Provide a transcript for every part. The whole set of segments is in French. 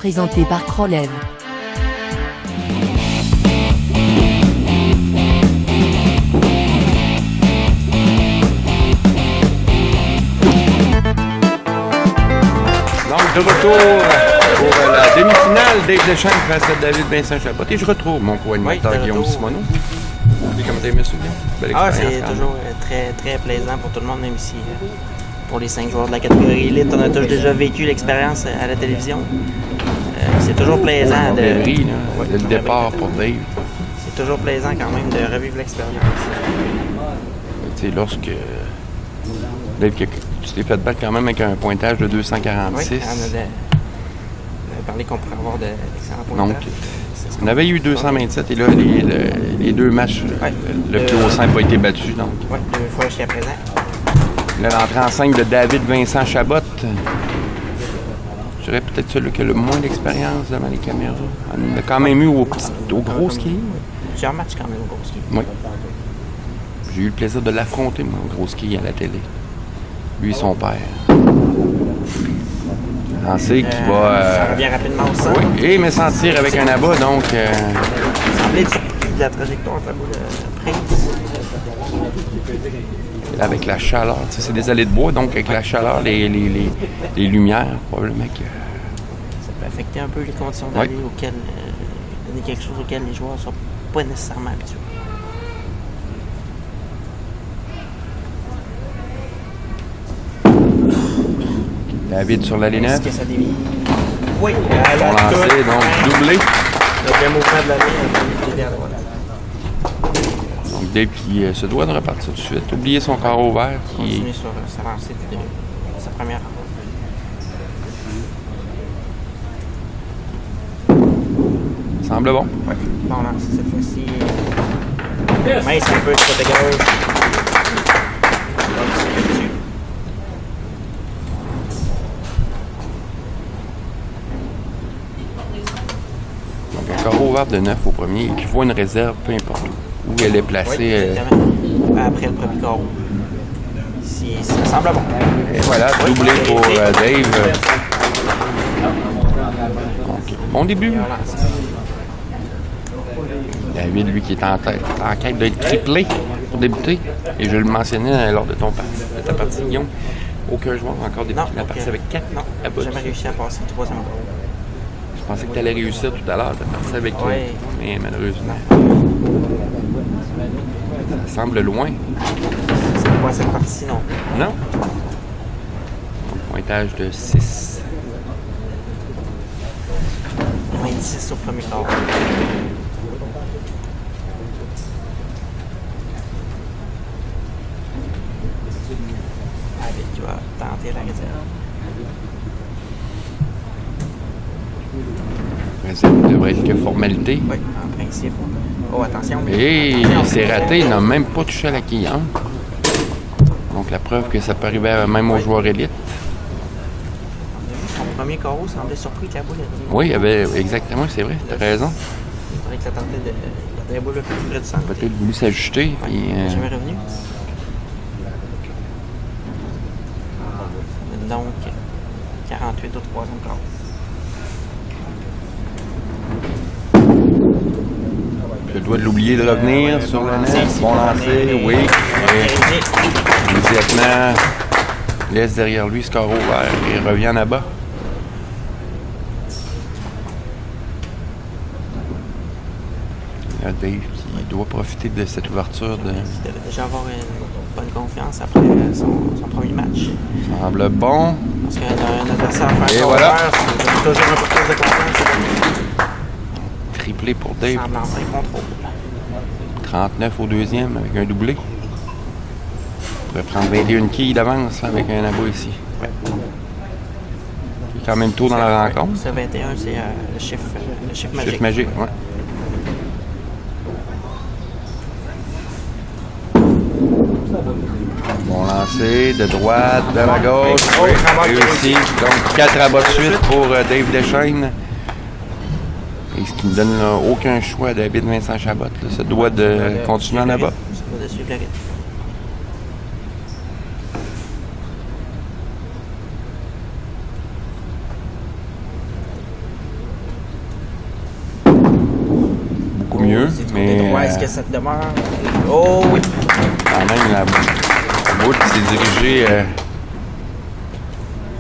Présenté par Krolev. Donc, de retour pour la demi-finale, Dave Deschênes face à David Vincent Chabot. Et je retrouve mon co-animateur Guillaume Simoneau. Comment t'as aimé ça, Guillaume? C'est toujours très, très plaisant pour tout le monde, même si pour les 5 joueurs de la catégorie élite, on a tous déjà vécu l'expérience à la télévision. C'est toujours plaisant de... le départ pour Dave. C'est toujours plaisant quand même de revivre l'expérience. Tu sais, lorsque Dave, tu t'es fait battre quand même avec un pointage de 246. Oui, on avait parlé qu'on pourrait avoir d'excellents pointages. Donc, on avait eu 227 et là, les deux matchs, le plus haut 5 n'a pas été battu. Donc. Oui, 2 fois jusqu'à présent. Là, l'entrée en scène de David Vincent Chabot. Je dirais peut-être celui qui a le moins d'expérience devant les caméras. On a quand même eu au gros ski. Plusieurs matchs quand même au gros ski. Oui. J'ai eu le plaisir de l'affronter, moi, au gros ski à la télé. Lui et son père. Lancé qui va... ça revient rapidement au centre. Oui, et me sentir avec un abat, donc... semblait être surpris de la trajectoire de la boule prise. Avec la chaleur, tu sais, c'est des allées de bois, donc avec la chaleur, les lumières, probablement que... Ça peut affecter un peu les conditions d'allée auxquelles... donner quelque chose auquel les joueurs ne sont pas nécessairement habitués. David sur la ligne. Est-ce que ça dévie? Oui, on lancé, donc doublé. Donc le mouvement de la ligne à droite. Donc Dave qui se doit de repartir tout de suite. Oublier son carreau vert. Continuer sur sa lancée de sa première. Semble bon. Oui, bon lance cette fois-ci. Mince un peu du côté gauche. Donc un carreau vert de 9 au premier et qu'il faut une réserve, peu importe où elle est placée. Oui, exactement. Après le premier carreau. Si ça semble bon. Et voilà, doublé pour Dave. Donc, bon début. David, lui, qui est en quête d'être triplé pour débuter. Et je le mentionnais lors de ta partie, Guillaume. Aucun joueur n'a encore débuté la partie avec 4 abattus. J'ai jamais réussi à passer le 3e goal. Je pensais que tu allais réussir tout à l'heure, tu as parti avec toi. Mais malheureusement. Ça semble loin. C'est pas cette partie, non. Non? Pointage de 6. 26 au premier quart. David qui va tenter la réserve. Ça devrait être que formalité. Oui, en principe. Oh, attention. Et c'est raté, il n'a même pas touché à la quille. Hein? Donc la preuve que ça peut arriver même aux joueurs élites. Son premier carreau semblait surpris que la boule est revenue. Oui, il y avait exactement, c'est vrai, tu as raison. Il faudrait que ça tentait de garder la boule un peu plus près du centre. Peut-être voulu s'ajuster. Il n'est jamais revenu. Donc, 48 au 3e quart. Je dois de l'oublier de revenir sur le net. Bon lancer, oui. Et immédiatement, laisse derrière lui ce carreau vert et revient en bas. Là, Dave qui doit profiter de cette ouverture. Il devait déjà avoir une bonne confiance après son premier match. Ça semble bon. Parce qu'un adversaire à faire voilà. C'est toujours un peu plus de confiance. Triplé pour Dave. Semble en plein contrôle. 39 au deuxième avec un doublé. On pourrait prendre 21 quilles d'avance avec un abat ici. Ouais. Il est quand même tôt dans la rencontre. Ce 21, c'est le chiffre magique. Chiffre magique, oui. Bon lancer de droite vers la gauche. Oui, réussi. Donc 4 abats de suite pour Dave Deschênes. Et ce qui ne donne aucun choix à David Vincent Chabot. Là, ça doit de continuer en abat. Ça doit de suivre le rythme. mieux, C'est du mais côté droit, est-ce que ça te demeure? Oh oui! quand même, la boule qui s'est dirigée.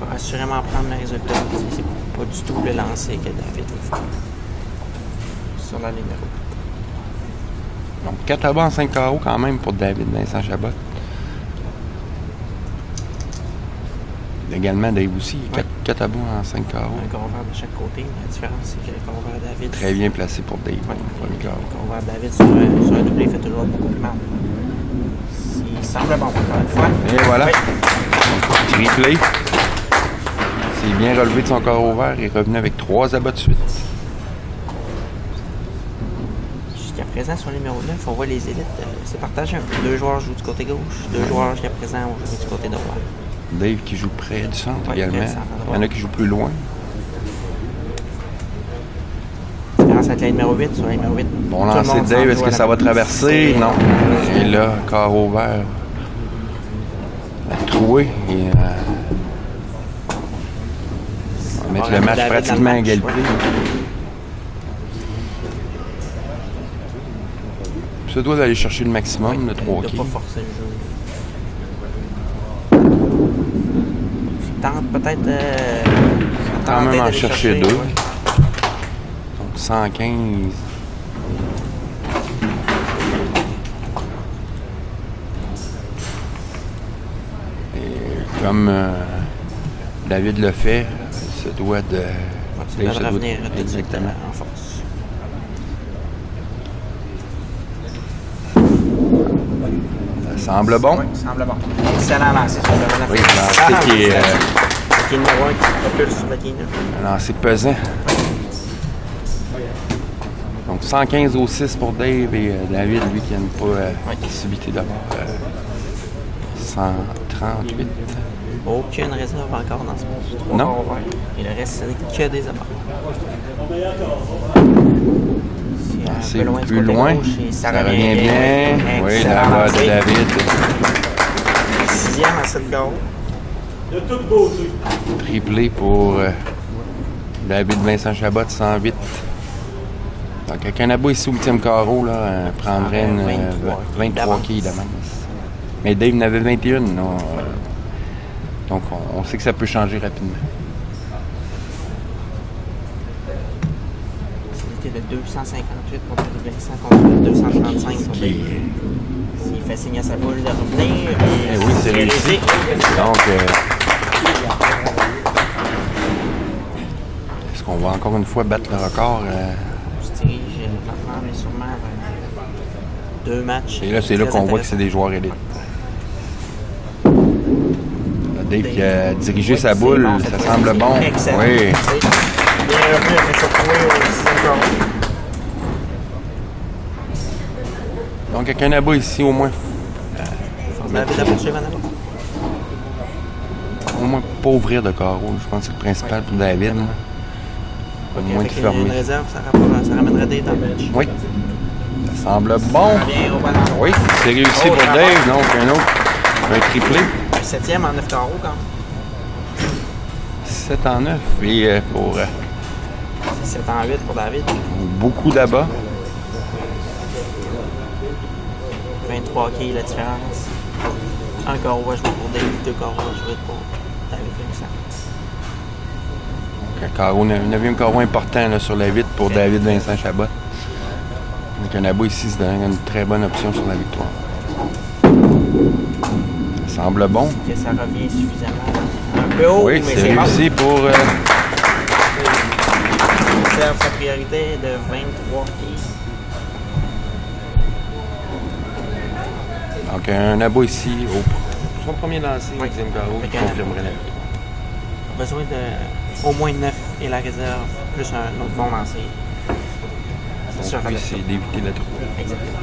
Il va assurément prendre le résultat. C'est pas du tout le lancer que David veut faire. Sur la ligne rouge. Donc 4 à bas en 5 carreaux quand même pour David Vincent Chabot. Également Dave aussi, 4 à bas en 5 carreaux. Un corps vert de chaque côté. La différence, c'est que le corps vert David. Très bien placé pour Dave. Le corps vert David sur un doublé fait toujours beaucoup plus mal. Il semble bon, encore une fois. Et voilà. Oui. Triplé. C'est bien relevé de son corps ouvert et revenu avec 3 abats de suite. Jusqu'à présent, sur le numéro 9, on voit les élites. C'est partagé un peu. 2 joueurs jouent du côté gauche, 2 joueurs jusqu'à présent ont joué du côté droit. Dave qui joue près du centre également. Près du centre, Il y en a qui jouent plus loin. Différence avec la numéro 8 sur la numéro 8. Bon lancer de Dave, est-ce que ça va traverser? Non. Et là, corps ouvert. Troué. Et, on va mettre le match pratiquement à égalité. Ça doit aller chercher le maximum, le 3 Il kills. ne pas forcer le jeu. Il tente peut-être Quand même en chercher 2. Ouais. Donc 115. Et comme David le fait, il se doit de... Il va revenir tout de suite exactement en force. Ça semble bon. Oui, ça semble bon. Excellent lancer sur le Oui, le lancer qui est... Qui est le numéro 1 qui se propulse sur le Keener. Un lancer pesant. Donc 115 au 6 pour Dave et David, lui, qui n'aime pas possibilité d'avoir 138. Aucune réserve encore dans ce match. Non. Et le reste, ce n'est que des abords. C'est plus loin. Ça revient bien. Oui, la voix de David. 6e à 7 goals. De toute beauté. Triplé pour David Vincent Chabot, 108. Donc, avec un abo ici au 8e carreau, là, prendrait une 23 quilles d'avance. Mais Dave en avait 21. Donc, on sait que ça peut changer rapidement. C'était de 258 pour David Vincent contre 235 pour Dave. S'il fait signe à sa boule de revenir, Eh oui, c'est réussi. Donc, est-ce qu'on va encore une fois battre le record? On se dirige lentement mais sûrement vers 2 matchs. Et là, c'est là qu'on voit que c'est des joueurs élites. Dave qui a dirigé sa boule, ça semble bon. Excellent. Oui. Bien revenu après ça trouvé au 6e carreau. Donc, avec un abat ici, au moins, David a poursuivi en avant. au moins pas ouvrir de carreau. Je pense que c'est le principal pour David. Là. Au moins de Avec une fermer. réserve, ça ramènerait des dans le match. Oui. Ça semble bon. Bien au bon endroit. Oui, c'est réussi pour Dave. Donc, un autre, un triplé. 7e en 9 carreaux quand même. 7 en 9. Et pour C'est 7 en 8 pour David. beaucoup d'abats. 23 qui est la différence. Un carreau va jouer pour Dave, 2 carreaux va jouer pour David Vincent. Donc, un carreau, 9e carreau important là, sur la 8 pour David Vincent Chabot. Donc, un abat ici, c'est une très bonne option sur la victoire. Ça semble bon. Que ça revient suffisamment. Un peu haut, Oui, mais c'est réussi pour... Serve sa priorité de 23 qui. Donc, un abat ici, son premier lancé, Oui. 8e carreau, qui confirmerait la victoire. Besoin de au moins 9 et la réserve, plus un autre bon lancer. C'est sûr. Donc, lui, c'est d'éviter la troupe. Exactement.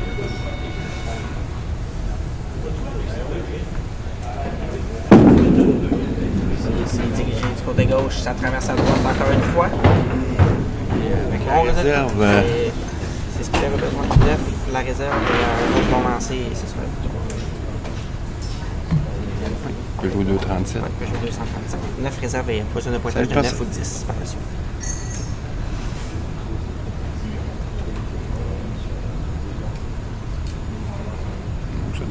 C'est dirigé du côté gauche, ça traverse à droite encore une fois. Avec Bon la résultat. réserve, C'est ce qu'il avait besoin. 9, la réserve et un autre bon lancer, et c'est ça. Peugeot 237. Ouais, Peugeot 235. 9 réserves et position de pointage de 9 ou 10 par la suite.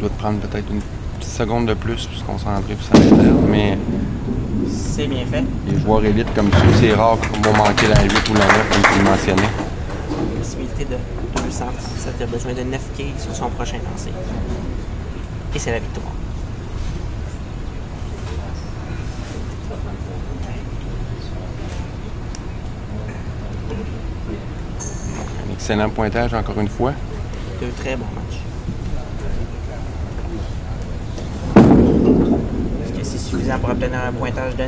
doit te prendre peut-être une petite seconde de plus pour se concentrer pour sa réserve, mais C'est bien fait. les joueurs élites comme ça, c'est rare qu'ils vont manquer la 8 ou la 9, comme tu le mentionnais. Possibilité de 237. Il a besoin de 9 quilles sur son prochain lancer. Et c'est la victoire. Un excellent pointage encore une fois. Deux très bons matchs. Est-ce que c'est suffisant pour obtenir un pointage de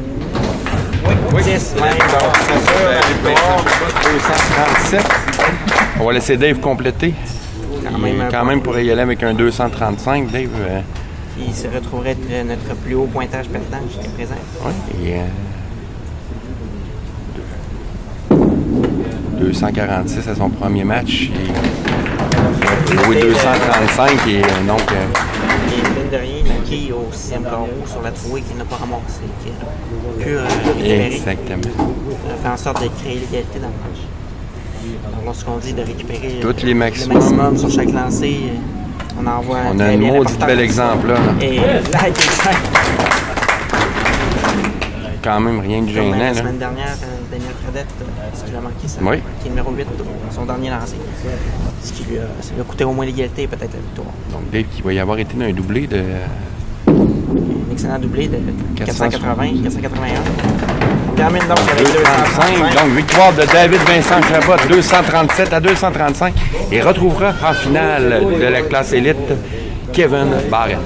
Oui, 10 même. c'est sûr, la victoire. 237. On va laisser Dave compléter. Quand même pour y aller avec un 235, Dave. Il se retrouverait être notre plus haut pointage perdant jusqu'à présent. Oui, et 246 à son premier match. Oui, 235 et donc. Et mine de rien, la quille au 6e carreau sur la trouée qu'il n'a pas ramassé, qui a pu récupérer. Exactement. Ça fait en sorte de créer l'égalité dans le match. Donc, lorsqu'on dit de récupérer Tous les le maximums. maximum sur chaque lancé, on en voit On a un maudit bel exemple là. Et là, exact. Quand même rien de Comme gênant. la Là. semaine dernière, Daniel Fredette, ce qu'il a manqué, ça, Oui. qui est numéro 8, son dernier lancé. Ce qui lui a, ça lui a coûté au moins l'égalité et peut-être la victoire. Donc Dave qui va y avoir été d'un doublé de Un excellent doublé de 480, 481. On termine donc avec 235. 235. Donc victoire de David Vincent Chabot, 237 à 235. Et retrouvera en finale de la classe élite Kevin Barrett.